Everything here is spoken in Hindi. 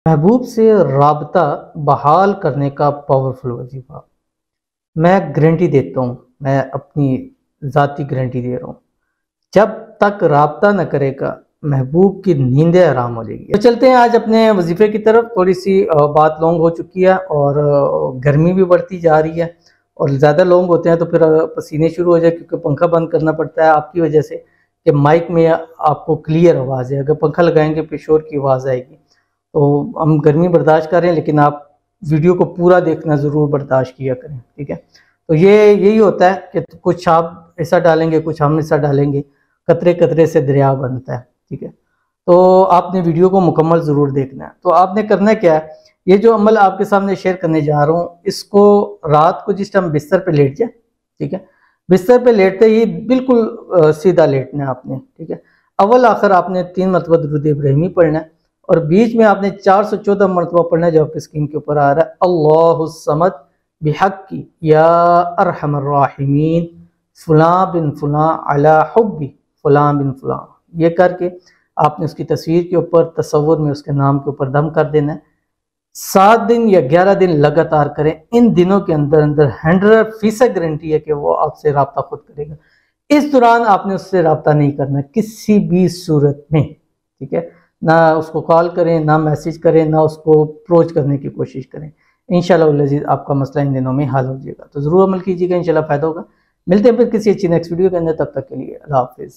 महबूब से राबता बहाल करने का पावरफुल वजीफा। मैं गारंटी देता हूँ, मैं अपनी ज़ाती गारंटी दे रहा हूँ, जब तक राबता न करेगा महबूब की नींदें आराम हो जाएगी। तो चलते हैं आज अपने वजीफे की तरफ। थोड़ी सी बात लॉन्ग हो चुकी है और गर्मी भी बढ़ती जा रही है और ज़्यादा लॉन्ग होते हैं तो फिर पसीने शुरू हो जाए, क्योंकि पंखा बंद करना पड़ता है आपकी वजह से कि माइक में आपको क्लियर आवाज़ है। अगर पंखा लगाएंगे फिर शोर की आवाज़ आएगी। तो हम गर्मी बर्दाश्त करें, लेकिन आप वीडियो को पूरा देखना ज़रूर बर्दाश्त किया करें, ठीक है। तो ये यही होता है कि कुछ आप ऐसा डालेंगे, कुछ हम ऐसा डालेंगे, कतरे कतरे से दरिया बनता है, ठीक है। तो आपने वीडियो को मुकम्मल ज़रूर देखना है। तो आपने करना क्या है, ये जो अमल आपके सामने शेयर करने जा रहा हूँ, इसको रात को जिस टाइम बिस्तर पे लेट जाए, ठीक है, बिस्तर पे लेटते ही बिल्कुल सीधा लेटना है आपने, ठीक है। अव्वल आखिर आपने 3 मरतबा दुरूद इब्राहिमी पढ़ना है और बीच में आपने 414 मरतबा पढ़ना है, जो आपकी स्क्रीन के ऊपर आ रहा है, अल्लाहुस समद बिहक्की या अरहमर राहिमीन फुलां बिन फुलां अला हुब्बी फुलां बिन फुलां। ये करके आपने उसकी तस्वीर के ऊपर तस्वुर में उसके नाम के ऊपर दम कर देना है। 7 दिन या 11 दिन लगातार करें। इन दिनों के अंदर अंदर 100% गारंटी है कि वो आपसे रब्ता खुद करेगा। इस दौरान आपने उससे रब्ता नहीं करना किसी भी सूरत में, ठीक है। ना उसको कॉल करें, ना मैसेज करें, ना उसको अप्रोच करने की कोशिश करें। इंशाल्लाह आपका मसला इन दिनों में हल हो जाएगा। तो ज़रूर अमल कीजिएगा, इंशाल्लाह फ़ायदा होगा। मिलते हैं फिर किसी अच्छी नेक्स्ट वीडियो के अंदर, तब तक के लिए अल्लाह हाफिज़।